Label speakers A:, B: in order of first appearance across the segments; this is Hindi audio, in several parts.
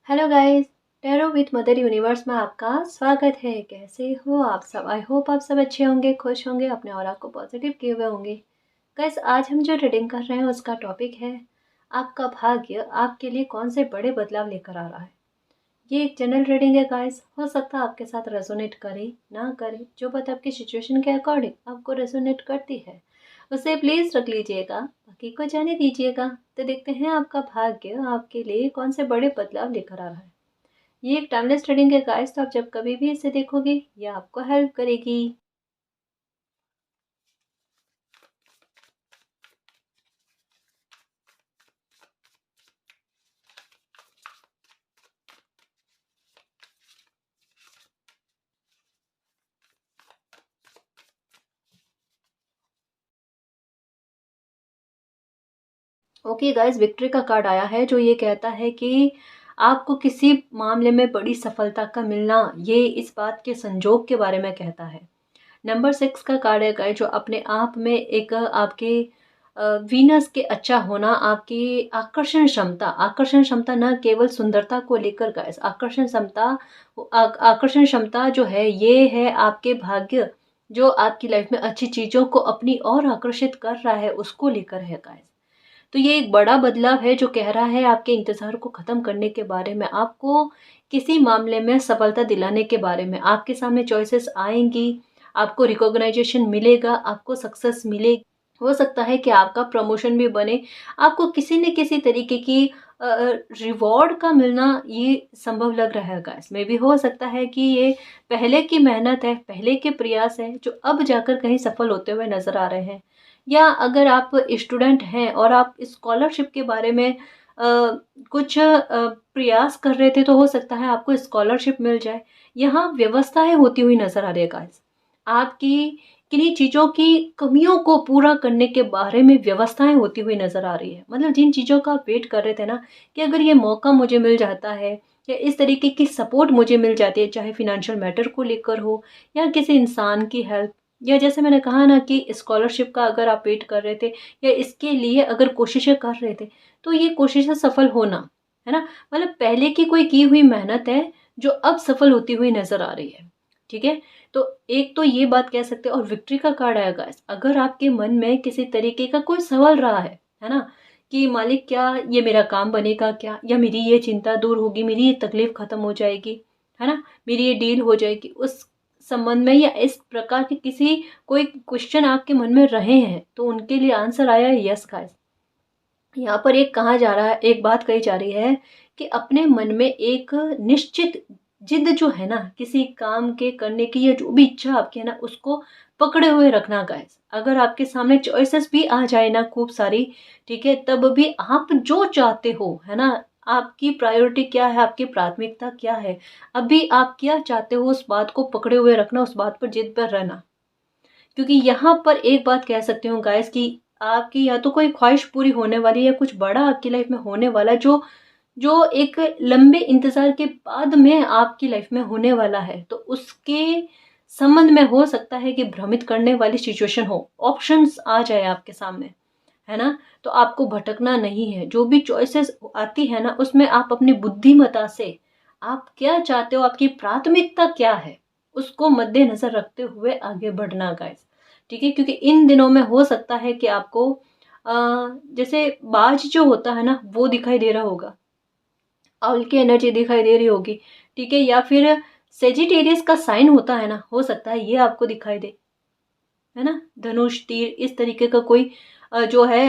A: Hello guys. Tarot with mother universe में आपका स्वागत है। कैसे हो आप सब? आई होप आप सब अच्छे होंगे, खुश होंगे, अपने ऑरा को पॉजिटिव किए हुए होंगे। गाइस, आज हम जो रीडिंग कर रहे हैं उसका टॉपिक है आपका भाग्य आपके लिए कौन से बड़े बदलाव लेकर आ रहा है। ये एक जनरल रीडिंग है गाइस। हो सकता है आपके साथ रेजोनेट करे ना करे, जो बात आपकी सिचुएशन के अकॉर्डिंग आपको रेजोनेट करती है उसे प्लीज रख लीजिएगा, बाकी को जाने दीजिएगा। तो देखते हैं आपका भाग्य आपके लिए कौन से बड़े बदलाव लेकर आ रहा है। ये एक टाइमलेस ट्रेडिंग है गाइस, तो आप जब कभी भी इसे देखोगे ये आपको हेल्प करेगी। ओके गाइस, विक्ट्री का कार्ड आया है जो ये कहता है कि आपको किसी मामले में बड़ी सफलता का मिलना, ये इस बात के संजोग के बारे में कहता है। नंबर 6 का कार्ड है गाइस, जो अपने आप में एक आपके वीनस के अच्छा होना, आपकी आकर्षण क्षमता न केवल सुंदरता को लेकर गाइस, आकर्षण क्षमता जो है ये है आपके भाग्य, जो आपकी लाइफ में अच्छी चीजों को अपनी ओर आकर्षित कर रहा है उसको लेकर है गाइस। तो ये एक बड़ा बदलाव है जो कह रहा है आपके इंतजार को खत्म करने के बारे में, आपको किसी मामले में सफलता दिलाने के बारे में। आपके सामने चॉइसेस आएंगी, आपको रिकॉग्नाइजेशन मिलेगा, आपको सक्सेस मिलेगी। हो सकता है कि आपका प्रमोशन भी बने, आपको किसी न किसी तरीके की रिवॉर्ड का मिलना ये संभव लग रहा है गाइस। में भी हो सकता है कि ये पहले की मेहनत है, पहले के प्रयास है जो अब जाकर कहीं सफल होते हुए नजर आ रहे हैं। या अगर आप स्टूडेंट हैं और आप स्कॉलरशिप के बारे में कुछ प्रयास कर रहे थे, तो हो सकता है आपको स्कॉलरशिप मिल जाए। यहाँ व्यवस्थाएं होती हुई नजर आ रही है गाइस। आपकी किन्हीं चीज़ों की कमियों को पूरा करने के बारे में व्यवस्थाएं होती हुई नजर आ रही है। मतलब जिन चीज़ों का आप वेट कर रहे थे ना, कि अगर ये मौका मुझे मिल जाता है या इस तरीके की सपोर्ट मुझे मिल जाती है, चाहे फिनेंशियल मैटर को लेकर हो या किसी इंसान की हेल्प, या जैसे मैंने कहा ना कि स्कॉलरशिप का अगर आप वेट कर रहे थे या इसके लिए अगर कोशिशें कर रहे थे, तो ये कोशिशें सफल होना है ना। मतलब पहले की कोई की हुई मेहनत है जो अब सफल होती हुई नजर आ रही है। ठीक है, तो एक तो ये बात कह सकते हैं। और विक्ट्री का कार्ड आया गाइस, अगर आपके मन में किसी तरीके का कोई सवाल रहा है ना, कि मालिक क्या ये मेरा काम बनेगा क्या, या मेरी ये चिंता दूर होगी, मेरी ये तकलीफ खत्म हो जाएगी, है ना, मेरी ये डील हो जाएगी, उस संबंध में या इस प्रकार के किसी कोई क्वेश्चन आपके मन में रहे हैं, तो उनके लिए आंसर आया है यस गाइस। यहाँ पर एक कहा जा रहा है, एक बात कही जा रही है कि अपने मन में एक निश्चित जिद जो है ना किसी काम के करने की, या जो भी इच्छा आपकी है ना, उसको पकड़े हुए रखना गाइस। अगर आपके सामने चॉइसेस भी आ जाए ना खूब सारी, ठीक है, तब भी आप जो चाहते हो, है ना, आपकी प्रायोरिटी क्या है, आपकी प्राथमिकता क्या है, अभी आप क्या चाहते हो उस बात को पकड़े हुए रखना, उस बात पर जिद पर रहना। क्योंकि यहाँ पर एक बात कह सकती हूँ गाइस कि आपकी या तो कोई ख्वाहिश पूरी होने वाली है या कुछ बड़ा आपकी लाइफ में होने वाला है, जो जो एक लंबे इंतजार के बाद में आपकी लाइफ में होने वाला है। तो उसके संबंध में हो सकता है कि भ्रमित करने वाली सिचुएशन हो, ऑप्शंस आ जाए आपके सामने, है ना। तो आपको भटकना नहीं है, जो भी चॉइसेस आती है ना उसमें आप अपनी बुद्धिमत्ता से आप क्या चाहते हो, आपकी प्राथमिकता क्या है, उसको मद्देनजर रखते हुए आगे बढ़ना गाइस। ठीक है, क्योंकि इन दिनों में हो सकता है कि आपको जैसे बाज जो होता है ना वो दिखाई दे रहा होगा, आउल की एनर्जी दिखाई दे रही होगी। ठीक है, या फिर सेजिटेरियस का साइन होता है ना, हो सकता है ये आपको दिखाई दे, है ना, धनुष तीर इस तरीके का कोई जो है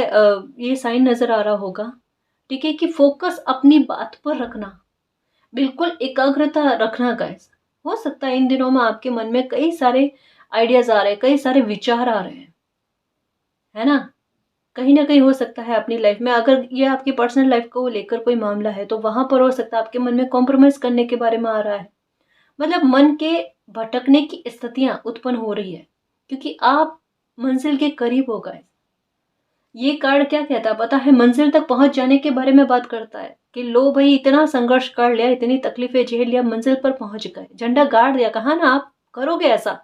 A: ये साइन नजर आ रहा होगा। ठीक है, कि फोकस अपनी बात पर रखना, बिल्कुल एकाग्रता रखना गाइस। हो सकता है इन दिनों में आपके मन में कई सारे आइडियाज आ रहे हैं, कई सारे विचार आ रहे हैं, है ना। कहीं ना कहीं हो सकता है अपनी लाइफ में, अगर ये आपकी पर्सनल लाइफ को लेकर कोई मामला है, तो वहां पर हो सकता है आपके मन में कॉम्प्रोमाइज करने के बारे में आ रहा है। मतलब मन के भटकने की स्थितियां उत्पन्न हो रही है, क्योंकि आप मंजिल के करीब हो गए। ये कार्ड क्या कहता है पता है? मंजिल तक पहुंच जाने के बारे में बात करता है कि लो भाई, इतना संघर्ष कर लिया, इतनी तकलीफें झेल लिया, मंजिल पर पहुंच गए, झंडा गाड़ दिया, कहा ना आप करोगे ऐसा।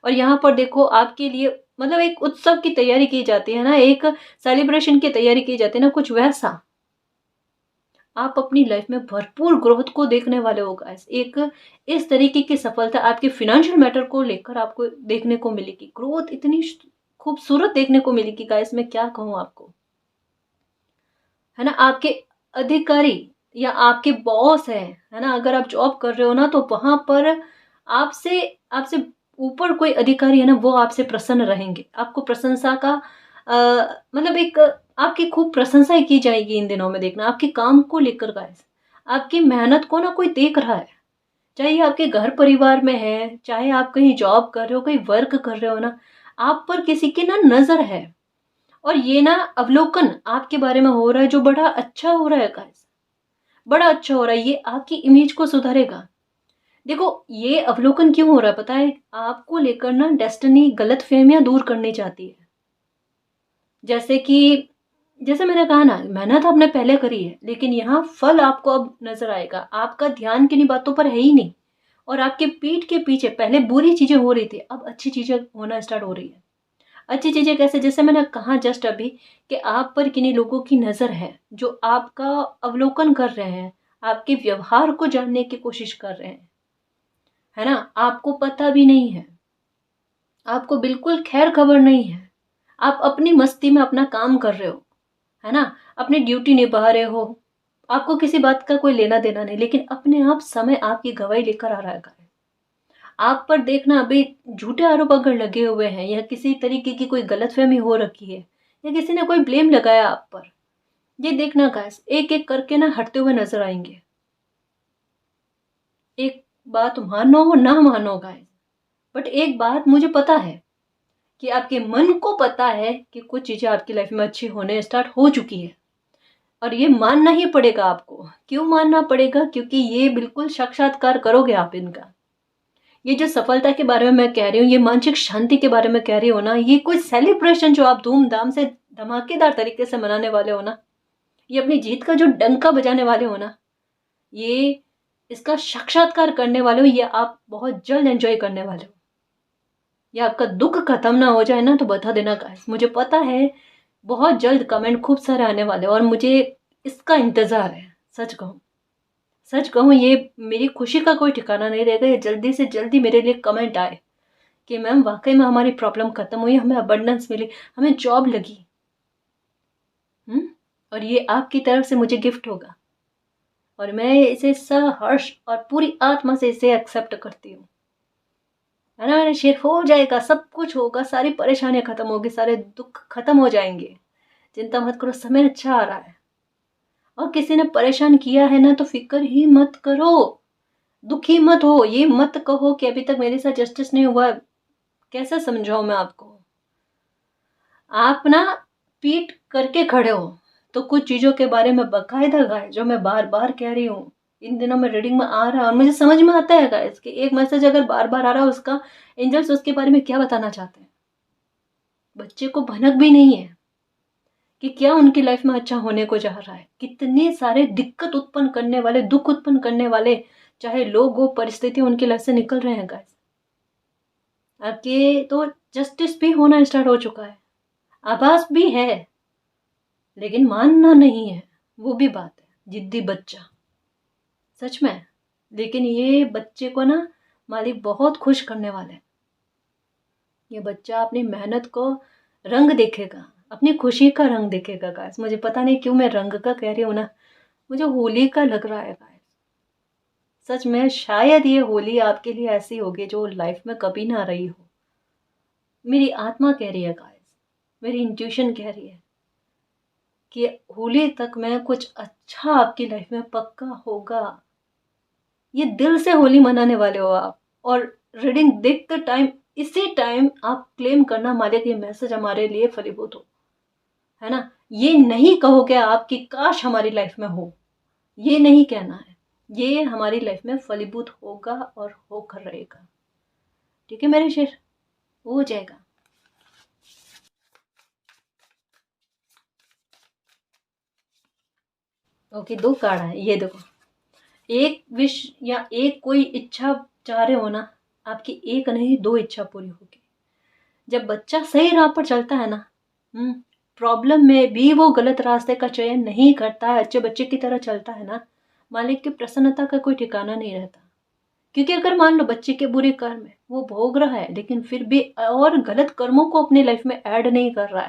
A: और यहाँ पर देखो आपके लिए मतलब एक उत्सव की तैयारी की जाती है ना, एक सेलिब्रेशन की तैयारी की जाती है ना, कुछ वैसा। आप अपनी लाइफ में भरपूर ग्रोथ को देखने वाले हो गाइस। एक इस तरीके की सफलता आपके फाइनेंशियल मैटर को लेकर आपको देखने को मिलेगी। ग्रोथ इतनी खूबसूरत देखने को मिलेगी गाइस, मैं क्या कहूँ आपको, है ना। आपके अधिकारी या आपके बॉस है ना, अगर आप जॉब कर रहे हो ना, तो वहां पर आपसे आपसे ऊपर कोई अधिकारी है ना, वो आपसे प्रसन्न रहेंगे। आपको प्रशंसा का मतलब एक आपकी खूब प्रशंसा ही की जाएगी इन दिनों में। देखना आपके काम को लेकर गाइस, आपकी मेहनत को ना कोई देख रहा है, चाहे ये आपके घर परिवार में है, चाहे आप कहीं जॉब कर रहे हो, कहीं वर्क कर रहे हो ना, आप पर किसी की ना नजर है। और ये ना अवलोकन आपके बारे में हो रहा है जो बड़ा अच्छा हो रहा है गाइस, बड़ा अच्छा हो रहा है। ये आपकी इमेज को सुधारेगा। देखो ये अवलोकन क्यों हो रहा है पता है, आपको लेकर ना डेस्टिनी गलत फहमियां दूर करनी चाहती है। जैसे कि जैसे मैंने कहा ना, मेहनत आपने पहले करी है, लेकिन यहाँ फल आपको अब नजर आएगा। आपका ध्यान किन्हीं बातों पर है ही नहीं, और आपके पीठ के पीछे पहले बुरी चीजें हो रही थी, अब अच्छी चीजें होना स्टार्ट हो रही है। अच्छी चीजें कैसे, जैसे मैंने कहा जस्ट अभी, कि आप पर किन्हीं लोगों की नजर है जो आपका अवलोकन कर रहे हैं, आपके व्यवहार को जानने की कोशिश कर रहे हैं, है ना। आपको पता भी नहीं है, आपको बिल्कुल खैर खबर नहीं है, आप अपनी मस्ती में अपना काम कर रहे हो, है ना, अपनी ड्यूटी निभा रहे हो, आपको किसी बात का कोई लेना देना नहीं, लेकिन अपने आप समय आपकी गवाही लेकर आ रहा है। आप पर देखना अभी झूठे आरोप अगर लगे हुए हैं, या किसी तरीके की कोई गलतफहमी हो रखी है, या किसी ने कोई ब्लेम लगाया आप पर, ये देखना गाइस एक एक करके ना हटते हुए नजर आएंगे। एक बात मानो ना मानो गाइस, बट एक बात मुझे पता है कि आपके मन को पता है कि कुछ चीजें आपकी लाइफ में अच्छी होने स्टार्ट हो चुकी है, और ये मानना ही पड़ेगा आपको। क्यों मानना पड़ेगा, क्योंकि ये बिल्कुल साक्षात्कार करोगे आप इनका। ये जो सफलता के बारे में मैं कह रही हूँ, ये मानसिक शांति के बारे में कह रही हूँ ना, ये कोई सेलिब्रेशन जो आप धूमधाम से धमाकेदार तरीके से मनाने वाले हो ना, ये अपनी जीत का जो डंका बजाने वाले हो ना, ये इसका साक्षात्कार करने वाले हो, ये आप बहुत जल्द एंजॉय करने वाले हो। ये आपका दुख खत्म ना हो जाए ना, तो बता देना गाइस, मुझे पता है बहुत जल्द कमेंट खूब सारे आने वाले, और मुझे इसका इंतजार है। सच कहूँ, सच कहूँ, ये मेरी खुशी का कोई ठिकाना नहीं रहेगा। ये जल्दी से जल्दी मेरे लिए कमेंट आए कि मैम वाकई में हमारी प्रॉब्लम खत्म हुई, हमें अबंडेंस मिली, हमें जॉब लगी। और ये आपकी तरफ से मुझे गिफ्ट होगा, और मैं इसे सहर्ष और पूरी आत्मा से इसे एक्सेप्ट करती हूँ, है ना। मेरा शेर हो जाएगा, सब कुछ होगा, सारी परेशानियां खत्म होगी, सारे दुख खत्म हो जाएंगे। चिंता मत करो, समय अच्छा आ रहा है। और किसी ने परेशान किया है ना, तो फिक्र ही मत करो, दुखी मत हो, ये मत कहो कि अभी तक मेरे साथ जस्टिस नहीं हुआ। कैसे समझाऊं मैं आपको, आप ना पीट करके खड़े हो, तो कुछ चीजों के बारे में बकायदा गाइस, जो मैं बार बार कह रही हूँ, इन दिनों में रीडिंग में आ रहा है, और मुझे समझ में आता है गाइस कि एक मैसेज अगर बार बार आ रहा है, उसका एंजल्स उसके बारे में क्या बताना चाहते हैं। बच्चे को भनक भी नहीं है कि क्या उनकी लाइफ में अच्छा होने को जा रहा है। कितने सारे दिक्कत उत्पन्न करने वाले, दुख उत्पन्न करने वाले, चाहे लोग हो, परिस्थिति उनकी लाइफ से निकल रहे हैं गाइस। आपके तो जस्टिस भी होना स्टार्ट हो चुका है, आभास भी है, लेकिन मानना नहीं है, वो भी बात है। जिद्दी बच्चा, सच में। लेकिन ये बच्चे को ना मालिक बहुत खुश करने वाले हैं। ये बच्चा अपनी मेहनत को रंग देखेगा, अपनी खुशी का रंग देखेगा गाइस। मुझे पता नहीं क्यों मैं रंग का कह रही हूँ ना, मुझे होली का लग रहा है गाइस। सच में शायद ये होली आपके लिए ऐसी होगी जो लाइफ में कभी ना रही हो। मेरी आत्मा कह रही है गाइस, मेरी इंट्यूशन कह रही है कि होली तक में कुछ अच्छा आपकी लाइफ में पक्का होगा। ये दिल से होली मनाने वाले हो आप, और रीडिंग देखते टाइम, इसी टाइम आप क्लेम करना मालिक ये मैसेज हमारे लिए फलीभूत हो, है ना। ये नहीं कहोगे आप कि काश हमारी लाइफ में हो, ये नहीं कहना है, ये हमारी लाइफ में फलीभूत होगा और होकर रहेगा। ठीक है मेरे शेर, हो जाएगा। ओके, दो कार्ड है, ये देखो। एक विश या एक कोई इच्छा चाह रहे हो ना, आपकी एक नहीं दो इच्छा पूरी होगी। जब बच्चा सही राह पर चलता है ना, प्रॉब्लम में भी वो गलत रास्ते का चयन नहीं करता है, अच्छे बच्चे की तरह चलता है ना, मालिक की प्रसन्नता का कोई ठिकाना नहीं रहता। क्योंकि अगर मान लो बच्चे के बुरे कर्म है, वो भोग रहा है, लेकिन फिर भी और गलत कर्मों को अपनी लाइफ में ऐड नहीं कर रहा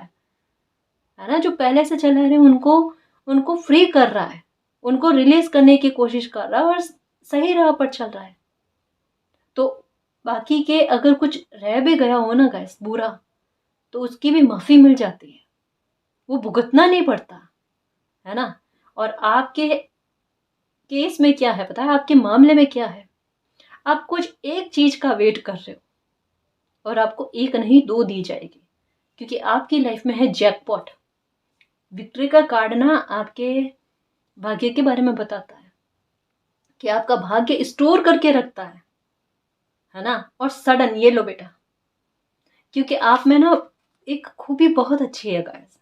A: है ना, जो पहले से चला रहे हैं उनको उनको फ्री कर रहा है, उनको रिलीज करने की कोशिश कर रहा है और सही राह पर चल रहा है। तो बाकी के अगर कुछ रह भी गया हो ना गाइस बुरा, तो उसकी भी माफी मिल जाती है, वो भुगतना नहीं पड़ता, है ना। और आपके केस में क्या है पता है, आपके मामले में क्या है, आप कुछ एक चीज का वेट कर रहे हो और आपको एक नहीं दो दी जाएगी, क्योंकि आपकी लाइफ में है जैकपॉट। विक्ट्री का कार्ड ना आपके भाग्य के बारे में बताता है कि आपका भाग्य स्टोर करके रखता है ना। और सडन ये लो बेटा, क्योंकि आप में ना एक खूबी बहुत अच्छी है गाइस,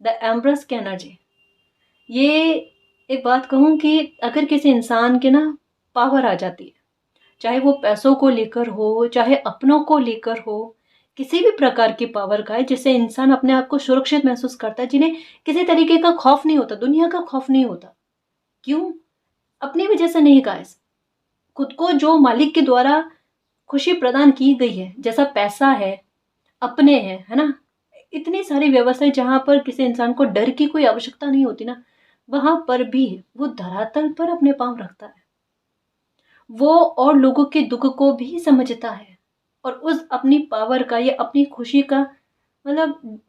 A: द एम्प्रेस की एनर्जी। ये एक बात कहूँ कि अगर किसी इंसान के ना पावर आ जाती है, चाहे वो पैसों को लेकर हो, चाहे अपनों को लेकर हो, किसी भी प्रकार की पावर का है जिससे इंसान अपने आप को सुरक्षित महसूस करता है, जिन्हें किसी तरीके का खौफ नहीं होता, दुनिया का खौफ नहीं होता। क्यों? अपनी वजह से नहीं गाइस, खुद को जो मालिक के द्वारा खुशी प्रदान की गई है, जैसा पैसा है, अपने हैं, है ना, इतनी सारी व्यवस्थाएं जहां पर किसी इंसान को डर की कोई आवश्यकता नहीं होती ना, वहां पर भी वो धरातल पर अपने पांव रखता है। वो और लोगों के दुख को भी समझता है और उस अपनी पावर का या अपनी खुशी का मतलब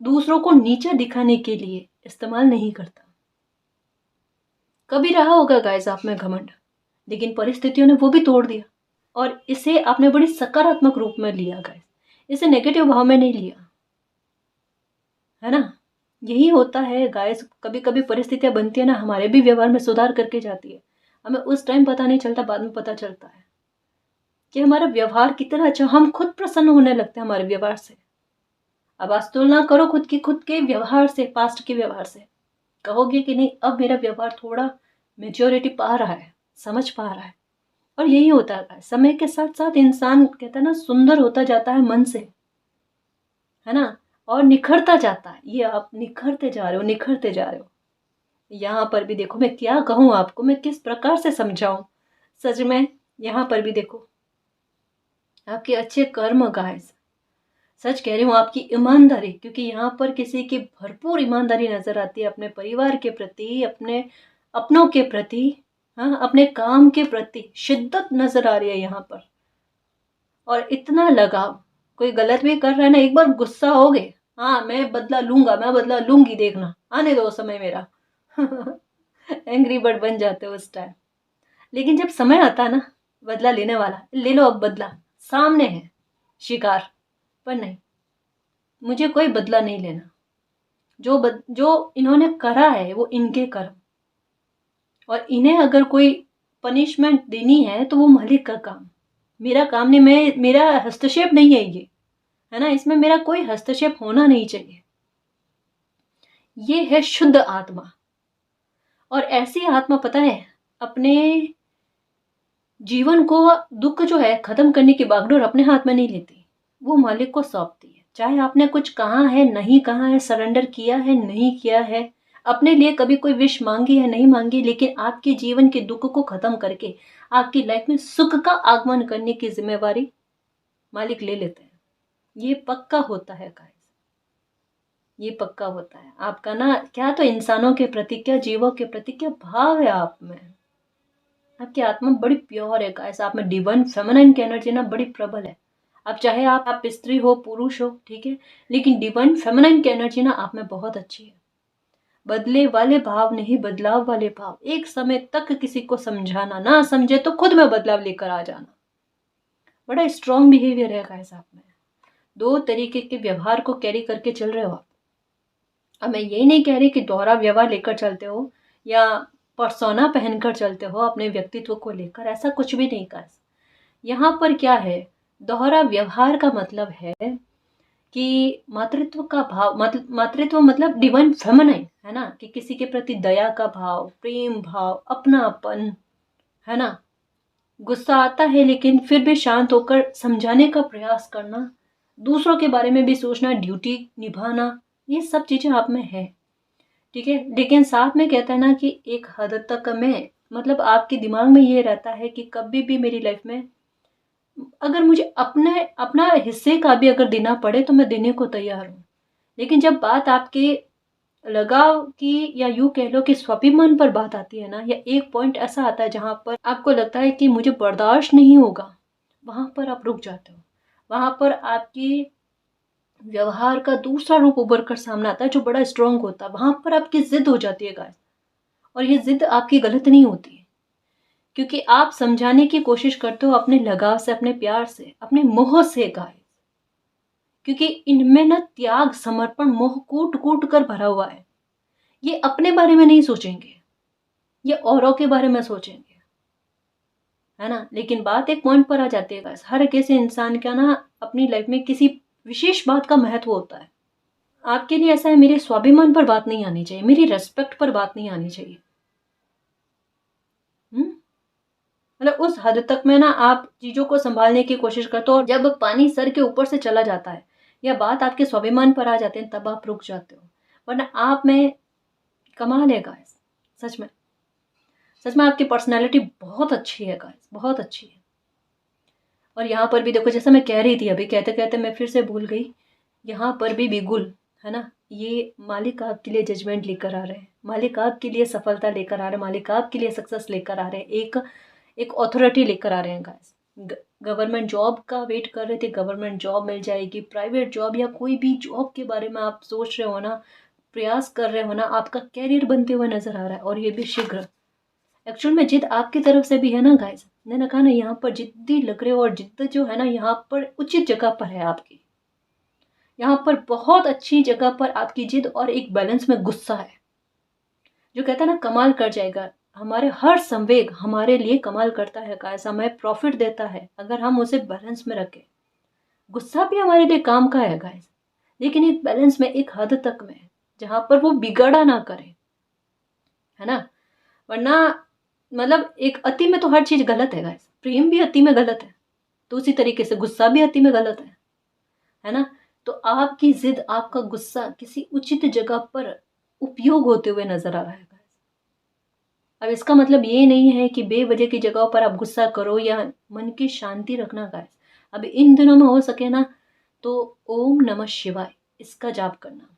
A: दूसरों को नीचा दिखाने के लिए इस्तेमाल नहीं करता। कभी रहा होगा गाइस आप में घमंड, लेकिन परिस्थितियों ने वो भी तोड़ दिया और इसे आपने बड़ी सकारात्मक रूप में लिया गाइस, इसे नेगेटिव भाव में नहीं लिया, है ना। यही होता है गाइस, कभी कभी परिस्थितियां बनती है ना, हमारे भी व्यवहार में सुधार करके जाती है, हमें उस टाइम पता नहीं चलता, बाद में पता चलता है कि हमारा व्यवहार कितना अच्छा, हम खुद प्रसन्न होने लगते हैं हमारे व्यवहार से। अब आज तुलना करो खुद के व्यवहार से, पास्ट के व्यवहार से, कहोगे कि नहीं अब मेरा व्यवहार थोड़ा मेच्योरिटी पा रहा है, समझ पा रहा है। और यही होता है, समय के साथ साथ इंसान कहता है ना सुंदर होता जाता है मन से, है ना, और निखरता जाता है। ये आप निखरते जा रहे हो, निखरते जा रहे हो। यहाँ पर भी देखो, मैं क्या कहूँ आपको, मैं किस प्रकार से समझाऊं, सच में यहाँ पर भी देखो आपके अच्छे कर्म गाइस, सच कह रही हूँ, आपकी ईमानदारी, क्योंकि यहाँ पर किसी की भरपूर ईमानदारी नजर आती है अपने परिवार के प्रति, अपने अपनों के प्रति, हाँ, अपने काम के प्रति शिद्दत नजर आ रही है यहाँ पर। और इतना लगाव, कोई गलत भी कर रहा है ना, एक बार गुस्सा हो गए, हाँ मैं बदला लूंगा, मैं बदला लूंगी, देखना आने दो समय मेरा। एंग्री बर्ड बन जाते हो उस टाइम। लेकिन जब समय आता है ना बदला लेने वाला, ले लो अब बदला, सामने है शिकार। पर नहीं, मुझे कोई बदला नहीं लेना, जो इन्होंने करा है वो इनके कर्म, और इन्हें अगर कोई पनिशमेंट देनी है तो वो मालिक का काम, मेरा काम नहीं, मैं, मेरा हस्तक्षेप नहीं है ये, है ना, इसमें मेरा कोई हस्तक्षेप होना नहीं चाहिए। ये है शुद्ध आत्मा। और ऐसी आत्मा पता है अपने जीवन को, दुख जो है खत्म करने की बागडोर अपने हाथ में नहीं लेती, वो मालिक को सौंपती है। चाहे आपने कुछ कहा है नहीं कहा है, सरेंडर किया है नहीं किया है, अपने लिए कभी कोई विश मांगी है नहीं मांगी, लेकिन आपके जीवन के दुख को खत्म करके आपकी लाइफ में सुख का आगमन करने की जिम्मेवारी मालिक ले लेते हैं। ये पक्का होता है गाइस, ये पक्का होता है आपका ना, क्या तो इंसानों के प्रति, क्या जीवों के प्रति, क्या भाव है आप में, आपकी आत्मा बड़ी प्योर है गाइस, आप में डिवाइन फेमिनिन की एनर्जी ना बड़ी प्रबल है। अब चाहे आप स्त्री हो पुरुष हो, ठीक है, लेकिन डिवाइन फेमिनिन की एनर्जी ना आप में बहुत अच्छी है। बदले वाले भाव नहीं, बदलाव वाले भाव, एक समय तक किसी को समझाना, ना समझे तो खुद में बदलाव लेकर आ जाना, बड़ा स्ट्रॉन्ग बिहेवियर है गाइस आप में। दो तरीके के व्यवहार को कैरी करके चल रहे हो आप। अब मैं यही नहीं कह रही कि दोहरा व्यवहार लेकर चलते हो या पर्सोना पहनकर चलते हो अपने व्यक्तित्व को लेकर, ऐसा कुछ भी नहीं कर। यहाँ पर क्या है, दोहरा व्यवहार का मतलब है कि मातृत्व का भाव, मातृत्व मतलब डिवाइन फेमिनाइन, है ना, कि किसी के प्रति दया का भाव, प्रेम भाव, अपनापन, है ना, गुस्सा आता है लेकिन फिर भी शांत होकर समझाने का प्रयास करना, दूसरों के बारे में भी सोचना, ड्यूटी निभाना, ये सब चीज़ें आप में है, ठीक है। लेकिन साथ में कहता है ना कि एक हद तक मैं, मतलब आपके दिमाग में ये रहता है कि कभी भी मेरी लाइफ में अगर मुझे अपने अपना हिस्से का भी अगर देना पड़े तो मैं देने को तैयार हूँ। लेकिन जब बात आपके लगाव की, या यूँ कह लो कि स्वाभिमान पर बात आती है ना, या एक पॉइंट ऐसा आता है जहाँ पर आपको लगता है कि मुझे बर्दाश्त नहीं होगा, वहाँ पर आप रुक जाते हो। वहाँ पर आपकी व्यवहार का दूसरा रूप उभर कर सामने आता है जो बड़ा स्ट्रांग होता है। वहाँ पर आपकी ज़िद हो जाती है गाइस, और ये ज़िद आपकी गलत नहीं होती है, क्योंकि आप समझाने की कोशिश करते हो अपने लगाव से, अपने प्यार से, अपने मोह से गाइस। क्योंकि इनमें ना त्याग, समर्पण, मोह कूट कूट कर भरा हुआ है। ये अपने बारे में नहीं सोचेंगे, ये औरों के बारे में सोचेंगे, है ना। लेकिन बात एक पॉइंट पर आ जाती है गाइस, हर किसी इंसान का ना अपनी लाइफ में किसी विशेष बात का महत्व होता है। आपके लिए ऐसा है, मेरे स्वाभिमान पर बात नहीं आनी चाहिए, मेरी रेस्पेक्ट पर बात नहीं आनी चाहिए। मतलब उस हद तक में ना आप चीजों को संभालने की कोशिश करते हो, और जब पानी सर के ऊपर से चला जाता है या बात आपके स्वाभिमान पर आ जाते हैं तब आप रुक जाते हो। वरना आप में कमाल है गाइस, सच में। सच में आपकी पर्सनैलिटी बहुत अच्छी है गाइस, बहुत अच्छी है। और यहाँ पर भी देखो, जैसा मैं कह रही थी अभी, कहते कहते मैं फिर से भूल गई। यहाँ पर भी बिगुल है ना, ये मालिक आपके लिए जजमेंट लेकर आ रहे हैं, मालिक आपके लिए सफलता लेकर आ रहे हैं, मालिक आपके लिए सक्सेस लेकर आ रहे हैं, एक अथॉरिटी लेकर आ रहे हैं गाइस। गवर्नमेंट जॉब का वेट कर रहे थे, गवर्नमेंट जॉब मिल जाएगी, प्राइवेट जॉब या कोई भी जॉब के बारे में आप सोच रहे हो ना, प्रयास कर रहे हो ना, आपका कैरियर बनते हुए नजर आ रहा है, और ये भी शीघ्र। एक्चुअल में जिद आपकी तरफ से भी है ना गाइस, मैंने कहा ना यहाँ पर जिद्दी लग रहे हो, और जिद्द जो है ना यहाँ पर उचित जगह पर है आपकी। यहाँ पर बहुत अच्छी जगह पर आपकी जिद, और एक बैलेंस में गुस्सा है जो कहता है ना कमाल कर जाएगा। हमारे हर संवेग हमारे लिए कमाल करता है गाइस, हमें प्रॉफिट देता है अगर हम उसे बैलेंस में रखें। गुस्सा भी हमारे लिए काम का है गाइस, लेकिन एक बैलेंस में, एक हद तक में, जहां पर वो बिगाड़ा ना करे, है ना। वरना मतलब एक अति में तो हर चीज गलत है गाइस, प्रेम भी अति में गलत है, तो उसी तरीके से गुस्सा भी अति में गलत है ना। तो आपकी जिद, आपका गुस्सा किसी उचित जगह पर उपयोग होते हुए नजर आ रहा है। अब इसका मतलब ये नहीं है कि बेवजह की जगहों पर आप गुस्सा करो या मन की शांति रखना गाइस। अब इन दिनों में हो सके ना तो ओम नमः शिवाय इसका जाप करना,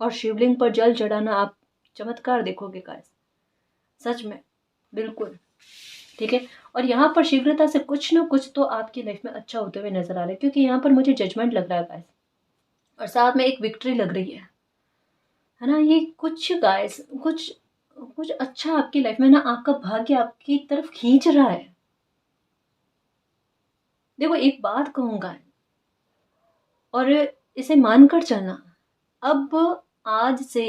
A: और शिवलिंग पर जल चढ़ाना, आप चमत्कार देखोगे गाइस, सच में, बिल्कुल, ठीक है। और यहाँ पर शीघ्रता से कुछ ना कुछ तो आपकी लाइफ में अच्छा होते हुए नजर आ रहा है, क्योंकि यहाँ पर मुझे जजमेंट लग रहा है गाइस, और साथ में एक विक्ट्री लग रही है ना। ये कुछ गाइस, कुछ कुछ अच्छा आपकी लाइफ में ना, आपका भाग्य आपकी तरफ खींच रहा है। देखो एक बात कहूंगा, और इसे मानकर चलना, अब आज से,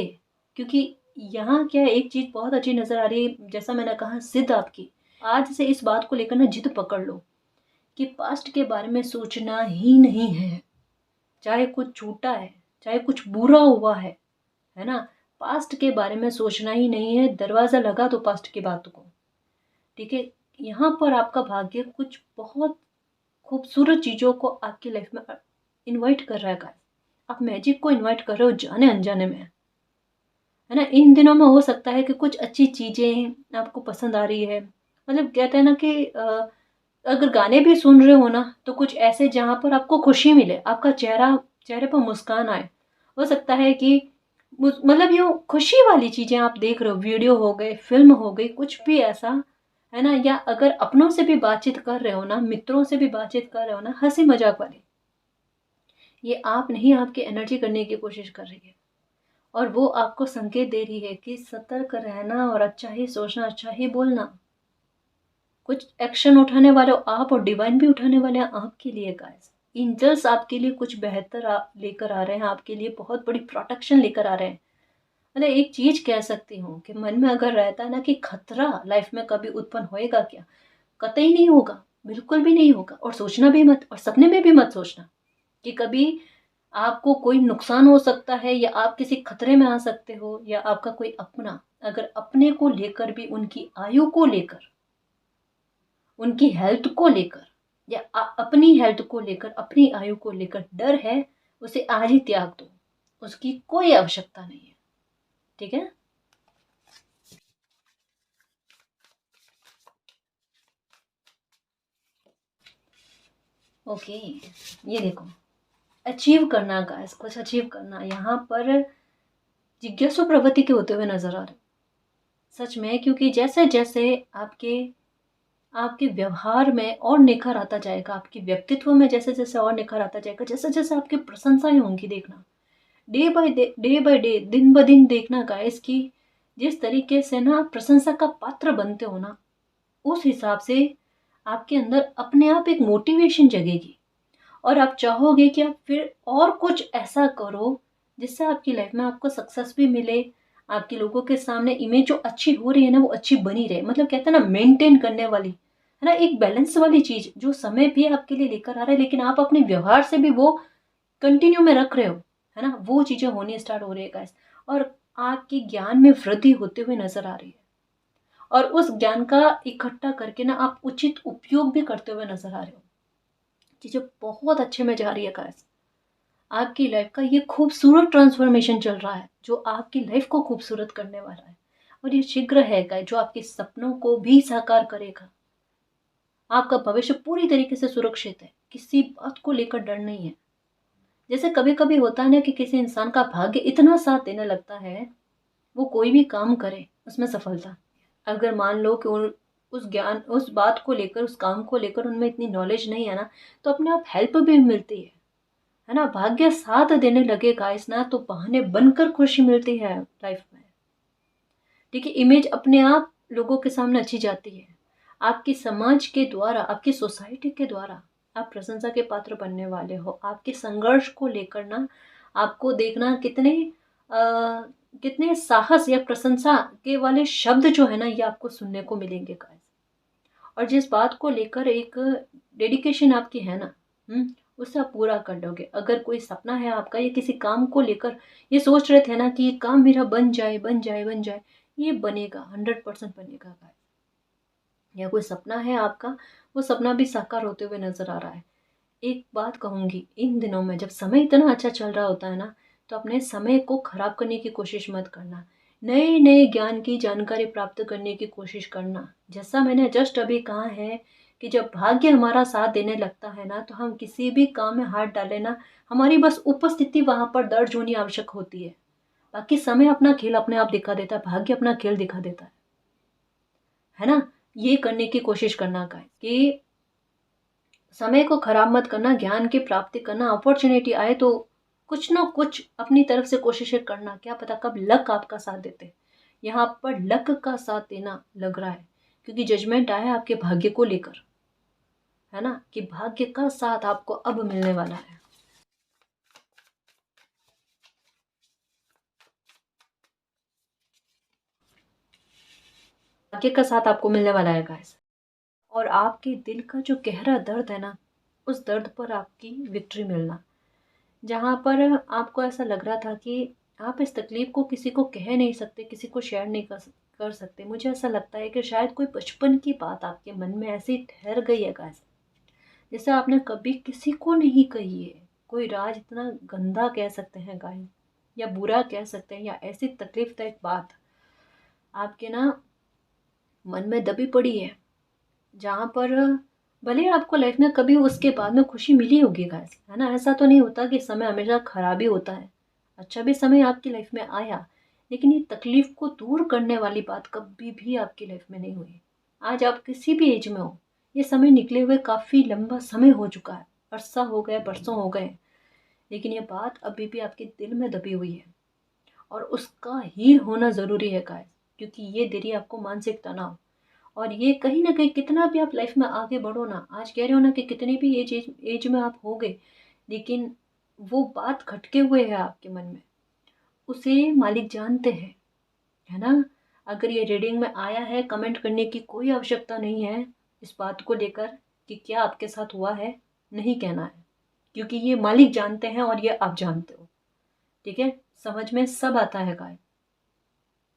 A: क्योंकि यहाँ क्या है, एक चीज बहुत अच्छी नजर आ रही है, जैसा मैंने कहा जिद आपकी, आज से इस बात को लेकर ना जिद पकड़ लो कि पास्ट के बारे में सोचना ही नहीं है। चाहे कुछ छूटा है, चाहे कुछ बुरा हुआ है ना, पास्ट के बारे में सोचना ही नहीं है। दरवाजा लगा दो पास्ट की बात को, ठीक है। यहाँ पर आपका भाग्य कुछ बहुत खूबसूरत चीजों को आपकी लाइफ में इनवाइट कर रहा है गाइस। आप मैजिक को इनवाइट कर रहे हो जाने अनजाने में, है ना। इन दिनों में हो सकता है कि कुछ अच्छी चीजें आपको पसंद आ रही है, मतलब कहते हैं ना कि अगर गाने भी सुन रहे हो ना तो कुछ ऐसे जहां पर आपको खुशी मिले, आपका चेहरे पर मुस्कान आए। हो सकता है कि मतलब ये खुशी वाली चीजें आप देख रहे हो, वीडियो हो गए, फिल्म हो गई, कुछ भी ऐसा, है ना। या अगर अपनों से भी बातचीत कर रहे हो ना, मित्रों से भी बातचीत कर रहे हो ना, हंसी मजाक वाली, ये आप नहीं, आपकी एनर्जी करने की कोशिश कर रही है, और वो आपको संकेत दे रही है कि सतर्क रहना, और अच्छा ही सोचना, अच्छा ही बोलना। कुछ एक्शन उठाने वाले हो आप, और डिवाइन भी उठाने वाले हैं आपके लिए गाइस। एंजल्स आपके लिए कुछ बेहतर लेकर आ रहे हैं, आपके लिए बहुत बड़ी प्रोटेक्शन लेकर आ रहे हैं। मतलब एक चीज कह सकती हूँ कि मन में अगर रहता है ना कि खतरा लाइफ में कभी उत्पन्न होएगा क्या, कतई नहीं होगा, बिल्कुल भी नहीं होगा। और सोचना भी मत, और सपने में भी मत सोचना कि कभी आपको कोई नुकसान हो सकता है, या आप किसी खतरे में आ सकते हो, या आपका कोई अपना, अगर अपने को लेकर भी, उनकी आयु को लेकर, उनकी हेल्थ को लेकर, या अपनी हेल्थ को लेकर, अपनी आयु को लेकर डर है, उसे आज ही त्याग दो। उसकी कोई आवश्यकता नहीं है। ठीक है। ओके, ये देखो, अचीव करना गाइस, कुछ अचीव करना, यहाँ पर जिज्ञासु प्रवृत्ति के होते हुए नजर आ रहे हैं। सच में, क्योंकि जैसे जैसे आपके आपके व्यवहार में और निखर आता जाएगा, आपके व्यक्तित्व में जैसे जैसे और निखर आता जाएगा, जैसे जैसे आपकी प्रशंसाएं होंगी, देखना डे बाय डे, दिन ब दिन देखना गाइस कि जिस तरीके से ना आप प्रशंसा का पात्र बनते हो ना, उस हिसाब से आपके अंदर अपने आप एक मोटिवेशन जगेगी और आप चाहोगे कि आप फिर और कुछ ऐसा करो जिससे आपकी लाइफ में आपको सक्सेस भी मिले, आपके लोगों के सामने इमेज जो अच्छी हो रही है ना वो अच्छी बनी रहे। मतलब कहते हैं ना, मेंटेन करने वाली, है ना, एक बैलेंस वाली चीज जो समय भी आपके लिए लेकर आ रहा है, लेकिन आप अपने व्यवहार से भी वो कंटिन्यू में रख रहे हो, है ना, वो चीजें होनी स्टार्ट हो रही है गाइस। और आपके ज्ञान में वृद्धि होते हुए नजर आ रही है, और उस ज्ञान का इकट्ठा करके ना आप उचित उपयोग भी करते हुए नजर आ रहे हो। चीजें बहुत अच्छे में जा रही है गाइस। आपकी लाइफ का ये खूबसूरत ट्रांसफॉर्मेशन चल रहा है जो आपकी लाइफ को खूबसूरत करने वाला है, और ये शीघ्र है गाइस जो आपके सपनों को भी साकार करेगा। आपका भविष्य पूरी तरीके से सुरक्षित है, किसी बात को लेकर डर नहीं है। जैसे कभी कभी होता है ना कि किसी इंसान का भाग्य इतना साथ देने लगता है, वो कोई भी काम करे उसमें सफलता, अगर मान लो कि उस ज्ञान, उस बात को लेकर, उस काम को लेकर उनमें इतनी नॉलेज नहीं है ना, तो अपने आप हेल्प भी मिलती है ना, भाग्य साथ देने लगे गाइस ना, तो बहाने बनकर खुशी मिलती है लाइफ में। ठीक है, इमेज अपने आप लोगों के सामने अच्छी जाती है, आपकी समाज के द्वारा, आपकी सोसाइटी के द्वारा आप प्रशंसा के पात्र बनने वाले हो। आपके संघर्ष को लेकर ना आपको देखना कितने आ, कितने साहस या प्रशंसा के वाले शब्द जो है ना, ये आपको सुनने को मिलेंगे गाइस। और जिस बात को लेकर एक डेडिकेशन आपकी है ना, उसे आप पूरा कर लोगे। अगर कोई सपना है आपका, या किसी काम को लेकर ये सोच रहे थे ना कि ये काम मेरा बन जाए बन जाए बन जाए, ये बनेगा, 100% बनेगा गाइस। या कोई सपना है आपका, वो सपना भी साकार होते हुए नजर आ रहा है। एक बात कहूंगी, इन दिनों में जब समय इतना अच्छा चल रहा होता है ना, तो अपने समय को खराब करने की कोशिश मत करना। नए नए ज्ञान की जानकारी प्राप्त करने की कोशिश करना। जैसा मैंने जस्ट अभी कहा है कि जब भाग्य हमारा साथ देने लगता है ना, तो हम किसी भी काम में हाथ डाले ना, हमारी बस उपस्थिति वहां पर दर्ज होनी आवश्यक होती है। बाकी समय अपना खेल अपने आप दिखा देता है, भाग्य अपना खेल दिखा देता है ना। ये करने की कोशिश करना का है कि समय को खराब मत करना, ज्ञान की प्राप्ति करना, अपॉर्चुनिटी आए तो कुछ ना कुछ अपनी तरफ से कोशिशें करना, क्या पता कब लक आपका साथ देते। यहाँ पर लक का साथ देना लग रहा है, क्योंकि जजमेंट आया है आपके भाग्य को लेकर, है ना, कि भाग्य का साथ आपको अब मिलने वाला है। भाग्य का साथ आपको मिलने वाला है गाइस। और आपके दिल का जो गहरा दर्द है ना, उस दर्द पर आपकी विक्ट्री मिलना। जहाँ पर आपको ऐसा लग रहा था कि आप इस तकलीफ को किसी को कह नहीं सकते, किसी को शेयर नहीं कर सकते, मुझे ऐसा लगता है कि शायद कोई बचपन की बात आपके मन में ऐसे ही ठहर गई है गाइस, जैसे आपने कभी किसी को नहीं कही है। कोई राज इतना गंदा कह सकते हैं गाइस, या बुरा कह सकते हैं, या ऐसी तकलीफ दायक बात आपके ना मन में दबी पड़ी है, जहाँ पर भले आपको लाइफ में कभी उसके बाद में खुशी मिली होगी गाइस, है ना। ऐसा तो नहीं होता कि समय हमेशा खराब ही होता है, अच्छा भी समय आपकी लाइफ में आया, लेकिन ये तकलीफ को दूर करने वाली बात कभी भी आपकी लाइफ में नहीं हुई। आज आप किसी भी एज में हो, ये समय निकले हुए काफ़ी लंबा समय हो चुका है, अरसा हो गए, बरसों हो गए, लेकिन ये बात अभी भी आपके दिल में दबी हुई है, और उसका हील होना ज़रूरी है गाइस, क्योंकि ये दे रही है आपको मानसिक तनाव। और ये कहीं ना कहीं, कितना भी आप लाइफ में आगे बढ़ो ना, आज कह रहे हो ना कि कितनी भी एज में आप हो गए, लेकिन वो बात खटके हुए है आपके मन में, उसे मालिक जानते हैं, है ना। अगर ये रीडिंग में आया है, कमेंट करने की कोई आवश्यकता नहीं है इस बात को लेकर कि क्या आपके साथ हुआ है, नहीं कहना है, क्योंकि ये मालिक जानते हैं और ये आप जानते हो। ठीक है, समझ में सब आता है गाय,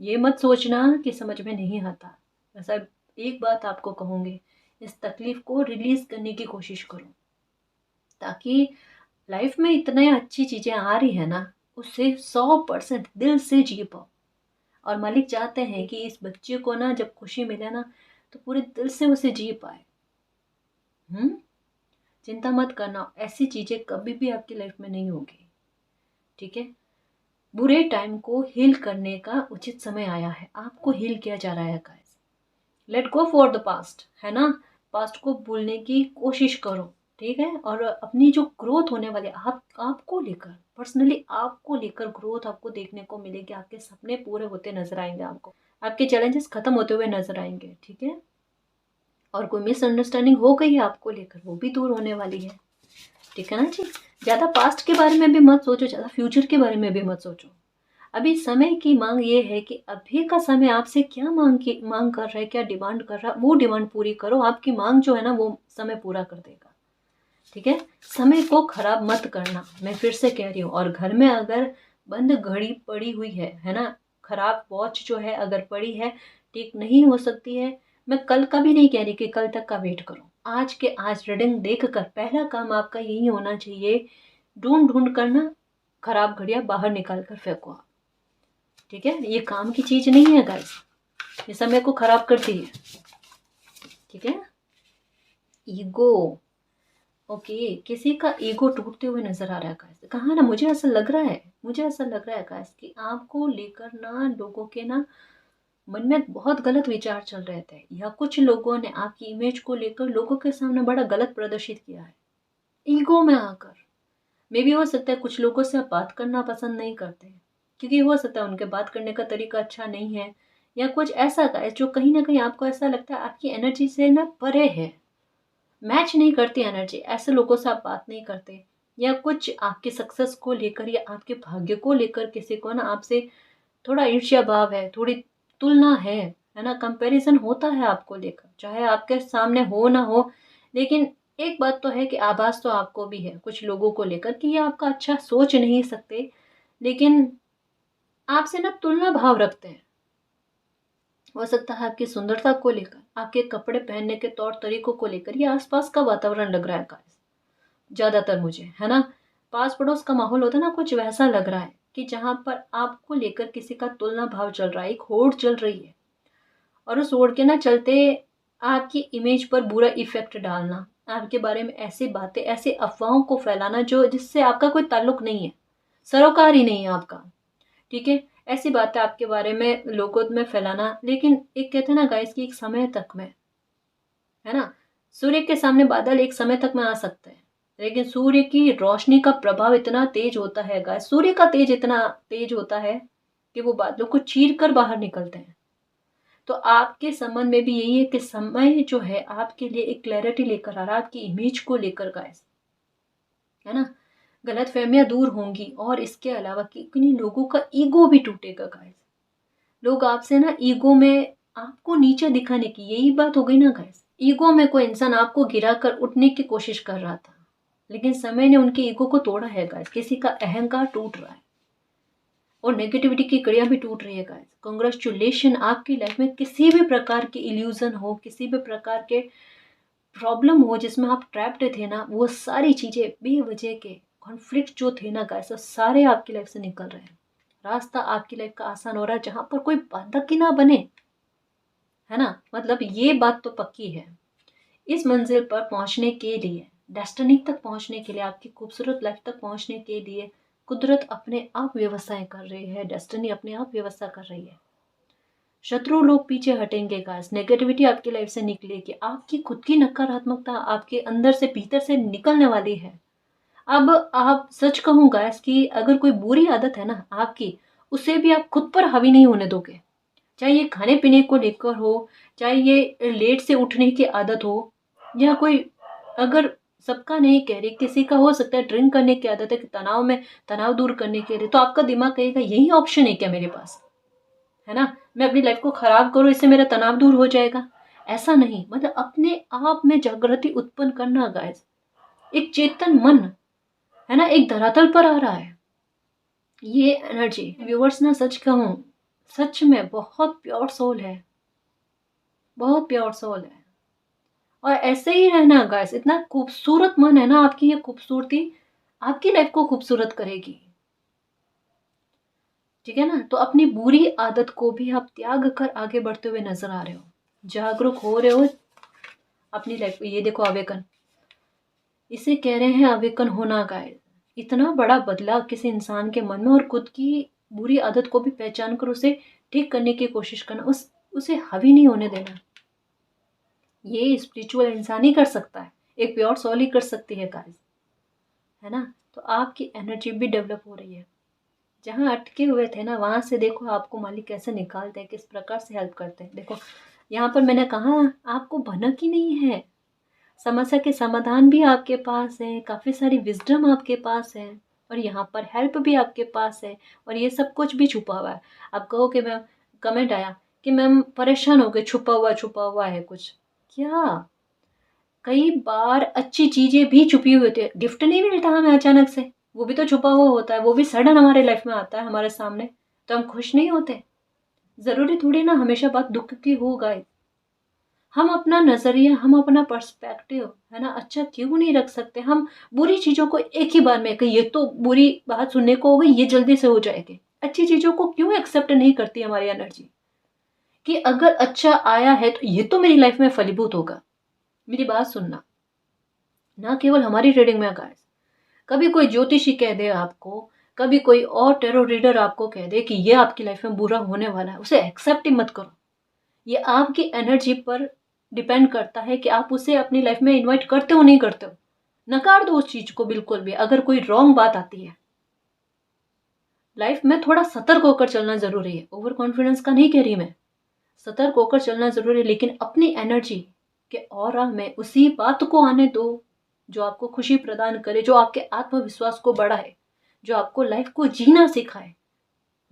A: ये मत सोचना कि समझ में नहीं आता। ऐसा एक बात आपको कहूँगी, इस तकलीफ को रिलीज करने की कोशिश करो, ताकि लाइफ में इतने अच्छी चीज़ें आ रही है ना, उसे 100% दिल से जी पाओ। और मालिक चाहते हैं कि इस बच्चे को ना जब खुशी मिले ना तो पूरे दिल से उसे जी पाए। चिंता मत करना, ऐसी चीजें कभी भी आपकी लाइफ में नहीं होगी। ठीक है, बुरे टाइम को हील करने का उचित समय आया है, आपको हील किया जा रहा है guys. Let go for the past, है ना। पास्ट को भूलने की कोशिश करो, ठीक है। और अपनी जो ग्रोथ होने वाली है, आपको लेकर, पर्सनली आपको लेकर ग्रोथ आपको देखने को मिलेगी। आपके सपने पूरे होते नजर आएंगे, आपको आपके चैलेंजेस खत्म होते हुए नजर आएंगे। ठीक है, और कोई मिसअंडरस्टैंडिंग हो गई है आपको लेकर, वो भी दूर होने वाली है। ठीक है ना जी। ज्यादा पास्ट के बारे में भी मत सोचो, ज्यादा फ्यूचर के बारे में भी मत सोचो। अभी समय की मांग ये है कि अभी का समय आपसे क्या मांग कर रहा है, क्या डिमांड कर रहा है, वो डिमांड पूरी करो। आपकी मांग जो है ना वो समय पूरा कर देगा। ठीक है, समय को खराब मत करना, मैं फिर से कह रही हूँ। और घर में अगर बंद घड़ी पड़ी हुई है ना, खराब वॉच जो है अगर पड़ी है, ठीक नहीं हो सकती है, मैं कल का भी नहीं कह रही कि कल तक का वेट करो। आज के आज रीडिंग देख कर पहला काम आपका यही होना चाहिए, ढूंढ ढूंढ कर ना खराब घड़ियां बाहर निकाल कर फेंको आप। ठीक है, ये काम की चीज नहीं है गाइस, ये समय को खराब करती है। ठीक है, ईगो, ओके, किसी का ईगो टूटते हुए नजर आ रहा है गाइस। कहा ना, मुझे ऐसा लग रहा है, मुझे ऐसा लग रहा है गाइस कि आपको लेकर ना लोगों के ना मन में बहुत गलत विचार चल रहे थे, या कुछ लोगों ने आपकी इमेज को लेकर लोगों के सामने बड़ा गलत प्रदर्शित किया है ईगो में आकर। मे भी हो सकता है कुछ लोगों से आप बात करना पसंद नहीं करते, क्योंकि हो सकता है उनके बात करने का तरीका अच्छा नहीं है, या कुछ ऐसा का जो कहीं ना कहीं आपको ऐसा लगता है आपकी एनर्जी से ना परे है, मैच नहीं करती एनर्जी, ऐसे लोगों से आप बात नहीं करते। या कुछ आपके सक्सेस को लेकर या आपके भाग्य को लेकर किसी को ना आपसे थोड़ा ईर्ष्या भाव है, थोड़ी तुलना है ना, कंपैरिजन होता है आपको लेकर, चाहे आपके सामने हो ना हो। लेकिन एक बात तो है कि आभास तो आपको भी है कुछ लोगों को लेकर कि ये आपका अच्छा सोच नहीं सकते, लेकिन आपसे ना तुलना भाव रखते हैं। हो सकता है आपकी सुंदरता को लेकर, आपके कपड़े पहनने के तौर तरीकों को लेकर, ये आसपास का वातावरण लग रहा है गाइस ज्यादातर मुझे, है ना। पास पड़ोस का माहौल होता है ना, कुछ वैसा लग रहा है कि जहां पर आपको लेकर किसी का तुलना भाव चल रहा है, एक होड़ चल रही है। और उस होड़ के ना चलते आपकी इमेज पर बुरा इफेक्ट डालना, आपके बारे में ऐसी बातें, ऐसे अफवाहों को फैलाना जो जिससे आपका कोई ताल्लुक नहीं है, सरोकार ही नहीं है आपका। ठीक है, ऐसी बातें आपके बारे में लोगों में फैलाना। लेकिन एक कहते हैं ना गाइस कि एक समय तक में, है ना, सूर्य के सामने बादल एक समय तक में आ सकते हैं, लेकिन सूर्य की रोशनी का प्रभाव इतना तेज होता है गाइस, सूर्य का तेज इतना तेज होता है कि वो बादलों को चीर कर बाहर निकलते हैं। तो आपके संबंध में भी यही है कि समय जो है आपके लिए एक क्लैरिटी लेकर आ रहा है, आपकी इमेज को लेकर गाइस, है ना। गलत फहमियां दूर होंगी, और इसके अलावा कितनी लोगों का ईगो भी टूटेगा गाइस। लोग आपसे ना ईगो में आपको नीचे दिखाने की, यही बात हो गई ना गाइस, ईगो में कोई इंसान आपको गिरा कर उठने की कोशिश कर रहा था, लेकिन समय ने उनके ईगो को तोड़ा है गाइस। किसी का अहंकार टूट रहा है, और नेगेटिविटी की कड़ियां भी टूट रही है गाइस। कॉन्ग्रेचुलेशन, आपकी लाइफ में किसी भी प्रकार की इल्यूजन हो, किसी भी प्रकार के प्रॉब्लम हो जिसमें आप ट्रैप्ड थे ना, वो सारी चीजें बेवजह के कॉन्फ्लिक्ट जो थे ना गाइस, वो सारे आपकी लाइफ से निकल रहे हैं। रास्ता आपकी लाइफ का आसान हो रहा है, जहां पर कोई बाधक ही ना बने, है ना। मतलब ये बात तो पक्की है। इस मंजिल पर पहुंचने के लिए, डेस्टिनी तक पहुंचने के लिए, आपकी खूबसूरत लाइफ तक पहुंचने के लिए कुदरत अपने आप व्यवस्थाएं कर रही है, डेस्टिनी अपने आप व्यवस्था कर रही है। शत्रु लोग पीछे हटेंगे गाइस, नेगेटिविटी आपकी लाइफ से निकलेगी, आपकी खुद की नकारात्मकता आपके अंदर से भीतर से निकलने वाली है। अब आप सच कहूँ गाइस कि अगर कोई बुरी आदत है ना आपकी, उसे भी आप खुद पर हावी नहीं होने दोगे। चाहे ये खाने पीने को लेकर हो, चाहे ये लेट से उठने की आदत हो, या कोई, अगर सबका नहीं कह रही, किसी का हो सकता है ड्रिंक करने की आदत है कि तनाव दूर करने के लिए, तो आपका दिमाग कहेगा यही ऑप्शन है क्या मेरे पास, है ना, मैं अपनी लाइफ को खराब करूं, इससे मेरा तनाव दूर हो जाएगा। ऐसा नहीं, मतलब अपने आप में जागृति उत्पन्न करना गाइस, एक चेतन मन, है ना, एक धरातल पर आ रहा है ये एनर्जी। व्यूवर्स ना सच कहूं, सच में बहुत प्योर सोल है, बहुत प्योर सोल है। और ऐसे ही रहना गाइस, इतना खूबसूरत मन है ना आपकी, ये खूबसूरती आपकी लाइफ को खूबसूरत करेगी। ठीक है ना। तो अपनी बुरी आदत को भी आप त्याग कर आगे बढ़ते हुए नजर आ रहे हो, जागरूक हो रहे हो अपनी लाइफ में। ये देखो अवेकन, इसे कह रहे हैं अवेकन होना गाइस। इतना बड़ा बदलाव किसी इंसान के मन में, और खुद की बुरी आदत को भी पहचान कर उसे ठीक करने की कोशिश करना, उसे हावी नहीं होने देना। ये स्पिरिचुअल इंसान ही कर सकता है, एक प्योर सोल ही कर सकती है गाइस, है ना। तो आपकी एनर्जी भी डेवलप हो रही है। जहाँ अटके हुए थे ना, वहां से देखो आपको मालिक कैसे निकालते हैं, किस प्रकार से हेल्प करते हैं। देखो यहाँ पर मैंने कहा आपको भनक ही नहीं है, समस्या के समाधान भी आपके पास है, काफ़ी सारी विजडम आपके पास है, और यहाँ पर हेल्प भी आपके पास है, और ये सब कुछ भी छुपा हुआ है। आप कहो कि मैम, कमेंट आया कि मैम परेशान हो गए, छुपा हुआ है कुछ, क्या कई बार अच्छी चीज़ें भी छुपी हुई होती है। गिफ्ट नहीं मिलता हमें अचानक से, वो भी तो छुपा हुआ होता है, वो भी सडन हमारे लाइफ में आता है हमारे सामने, तो हम खुश नहीं होते। ज़रूरी थोड़ी ना हमेशा बात दुख की हो गाइस। हम अपना नज़रिया, हम अपना पर्सपेक्टिव है ना अच्छा क्यों नहीं रख सकते। हम बुरी चीज़ों को एक ही बार में कि ये तो बुरी बात सुनने को हो गई, ये जल्दी से हो जाएगी। अच्छी चीज़ों को क्यों एक्सेप्ट नहीं करती हमारी एनर्जी, कि अगर अच्छा आया है तो ये तो मेरी लाइफ में फलीभूत होगा। मेरी बात सुनना, ना केवल हमारी रीडिंग में गाइस, कभी कोई ज्योतिषी कह दे आपको, कभी कोई और टेरो रीडर आपको कह दे कि ये आपकी लाइफ में बुरा होने वाला है, उसे एक्सेप्ट ही मत करो। ये आपकी एनर्जी पर डिपेंड करता है कि आप उसे अपनी लाइफ में इनवाइट करते हो नहीं करते हो। नकार दो उस चीज को बिल्कुल भी। अगर कोई रॉन्ग बात आती है लाइफ में, थोड़ा सतर्क होकर चलना जरूरी है। ओवर कॉन्फिडेंस का नहीं कह रही मैं, सतर्क होकर चलना जरूरी है, लेकिन अपनी एनर्जी के ऑरा में उसी बात को आने दो जो आपको खुशी प्रदान करे, जो आपके आत्मविश्वास को बढ़ाए, जो आपको लाइफ को जीना सिखाए,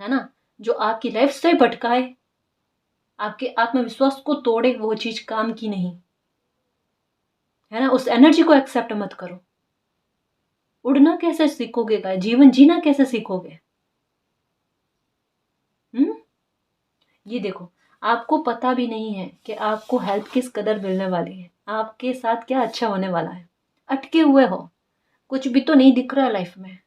A: है ना। जो आपकी लाइफ से भटकाए, आपके आत्मविश्वास को तोड़े, वो चीज काम की नहीं, है ना। उस एनर्जी को एक्सेप्ट मत करो। उड़ना कैसे सीखोगे गाय, जीवन जीना कैसे सीखोगे। हम्म। ये देखो, आपको पता भी नहीं है कि आपको हेल्प किस कदर मिलने वाली है, आपके साथ क्या अच्छा होने वाला है। अटके हुए हो, कुछ भी तो नहीं दिख रहा है लाइफ में,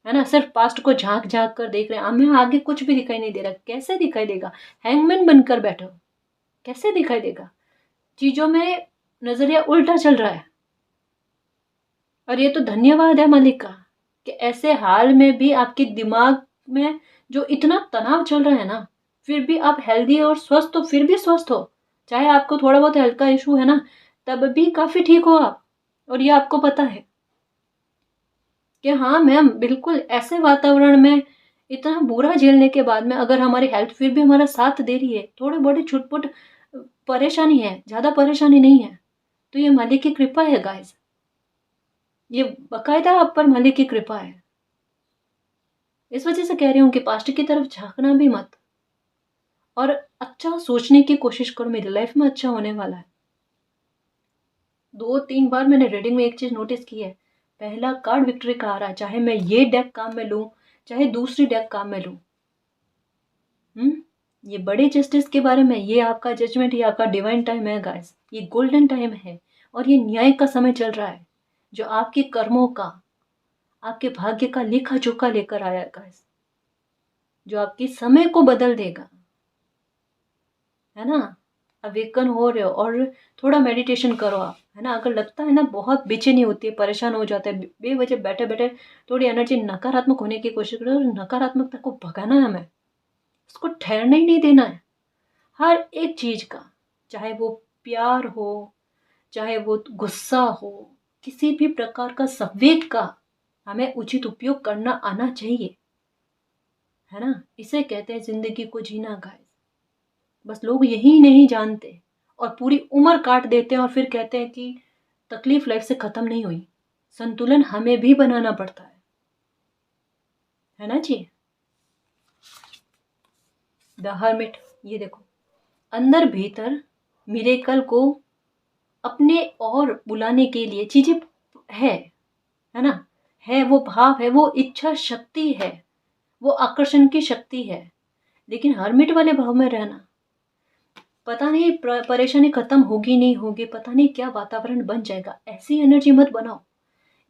A: है ना। सिर्फ पास्ट को झांक झांक कर देख रहे हैं, हमें आगे कुछ भी दिखाई नहीं दे रहा। कैसे दिखाई देगा, हैंगमैन बनकर बैठो, कैसे दिखाई देगा। चीजों में नजरिया उल्टा चल रहा है। और ये तो धन्यवाद है मालिक का कि ऐसे हाल में भी आपके दिमाग में जो इतना तनाव चल रहा है ना, फिर भी आप हेल्दी और स्वस्थ हो, फिर भी स्वस्थ हो। चाहे आपको थोड़ा बहुत हल्का इशू है ना, तब भी काफी ठीक हो आप। और ये आपको पता है कि हाँ मैम, बिल्कुल ऐसे वातावरण में इतना बुरा झेलने के बाद में अगर हमारी हेल्थ फिर भी हमारा साथ दे रही है, थोड़ी बड़ी छुटपुट परेशानी है, ज्यादा परेशानी नहीं है, तो ये मालिक की कृपा है गाइस। ये बकायदा आप पर मालिक की कृपा है। इस वजह से कह रही हूँ कि पास्ट की तरफ झांकना भी मत, और अच्छा सोचने की कोशिश करो, मेरी लाइफ में अच्छा होने वाला है। 2-3 बार मैंने रीडिंग में एक चीज नोटिस की है, पहला कार्ड विक्ट्री का आ रहा है, चाहे मैं ये डेक काम में लूं, चाहे दूसरी डेक काम में लूं। ये बड़े जस्टिस के बारे में, ये आपका जजमेंट, ये आपका डिवाइन टाइम है गाइस, ये गोल्डन टाइम है, और ये न्याय का समय चल रहा है, जो आपके कर्मों का, आपके भाग्य का लेखा जोखा लेकर आया है गाइस, जो आपके समय को बदल देगा, है ना। अवेकन हो रहे हो, और थोड़ा मेडिटेशन करो आप, है ना। अगर लगता है ना बहुत बेचैनी होती है, परेशान हो जाते हैं बेवजह बैठे बैठे, थोड़ी एनर्जी नकारात्मक होने की कोशिश करो, नकारात्मकता को भगाना है हमें, उसको ठहरने ही नहीं देना है। हर एक चीज का, चाहे वो प्यार हो, चाहे वो गुस्सा हो, किसी भी प्रकार का संवेग का हमें उचित उपयोग करना आना चाहिए, है ना। इसे कहते हैं जिंदगी को जीना गाइस। बस लोग यही नहीं जानते, और पूरी उम्र काट देते हैं, और फिर कहते हैं कि तकलीफ लाइफ से खत्म नहीं हुई। संतुलन हमें भी बनाना पड़ता है ना जी। द हर्मिट, ये देखो, अंदर भीतर मिरेकल को अपने और बुलाने के लिए चीजें है ना, है वो भाव, है वो इच्छा शक्ति है, वो आकर्षण की शक्ति है। लेकिन हर्मिट वाले भाव में रहना, पता नहीं परेशानी खत्म होगी नहीं होगी, पता नहीं क्या वातावरण बन जाएगा, ऐसी एनर्जी मत बनाओ।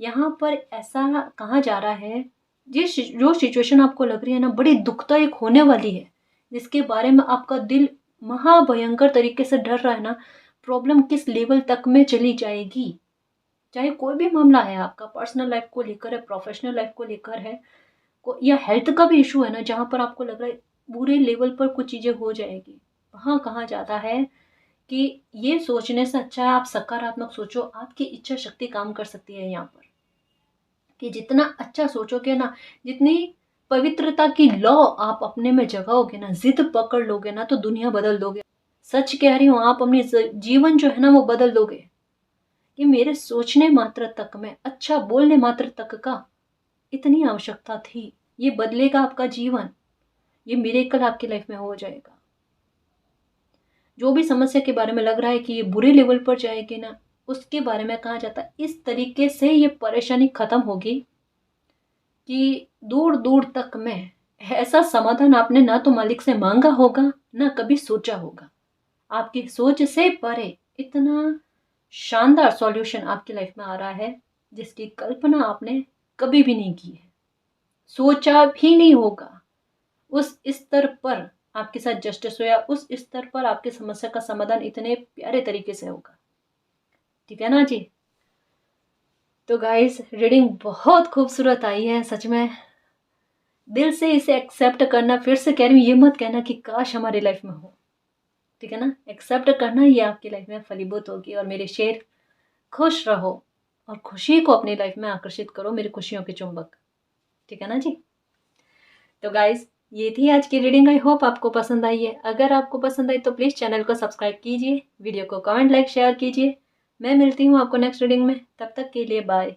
A: यहाँ पर ऐसा कहा जा रहा है जो सिचुएशन आपको लग रही है ना बड़ी दुखदायक होने वाली है, जिसके बारे में आपका दिल महाभयंकर तरीके से डर रहा है ना, प्रॉब्लम किस लेवल तक में चली जाएगी, चाहे कोई भी मामला है, आपका पर्सनल लाइफ को लेकर है, प्रोफेशनल लाइफ को लेकर है, या हेल्थ का भी इशू है ना, जहाँ पर आपको लग रहा है बुरे लेवल पर कुछ चीज़ें हो जाएगी, वहाँ कहा जाता है कि ये सोचने से अच्छा है आप सकारात्मक सोचो। आपकी इच्छा शक्ति काम कर सकती है यहाँ पर, कि जितना अच्छा सोचोगे ना, जितनी पवित्रता की लौ आप अपने में जगाओगे ना, जिद पकड़ लोगे ना, तो दुनिया बदल दोगे। सच कह रही हूँ, आप अपनी जीवन जो है ना वो बदल दोगे। कि मेरे सोचने मात्र तक में, अच्छा बोलने मात्र तक का इतनी आवश्यकता थी, ये बदलेगा आपका जीवन, ये मिरेकल आपकी लाइफ में हो जाएगा। जो भी समस्या के बारे में लग रहा है कि ये बुरे लेवल पर जाएगी ना, उसके बारे में कहा जाता है इस तरीके से ये परेशानी खत्म होगी कि दूर दूर तक में ऐसा समाधान आपने ना तो मालिक से मांगा होगा, ना कभी सोचा होगा। आपकी सोच से परे इतना शानदार सॉल्यूशन आपकी लाइफ में आ रहा है जिसकी कल्पना आपने कभी भी नहीं की है, सोचा भी नहीं होगा। उस स्तर पर आपके साथ जस्टिस हो, या उस स्तर पर आपकी समस्या का समाधान इतने प्यारे तरीके से होगा। ठीक है ना जी। तो गाइस, रीडिंग बहुत खूबसूरत आई है सच में, दिल से इसे एक्सेप्ट करना। फिर से कह रही हूँ, ये मत कहना कि काश हमारी लाइफ में हो, ठीक है ना, एक्सेप्ट करना, ये आपकी लाइफ में फलीभूत होगी। और मेरे शेर, खुश रहो और खुशी को अपनी लाइफ में आकर्षित करो, मेरी खुशियों के चुंबक। ठीक है ना जी। तो गाइस, ये थी आज की रीडिंग। आई होप आपको पसंद आई है। अगर आपको पसंद आई तो प्लीज़ चैनल को सब्सक्राइब कीजिए, वीडियो को कमेंट, लाइक, शेयर कीजिए। मैं मिलती हूँ आपको नेक्स्ट रीडिंग में, तब तक के लिए बाय।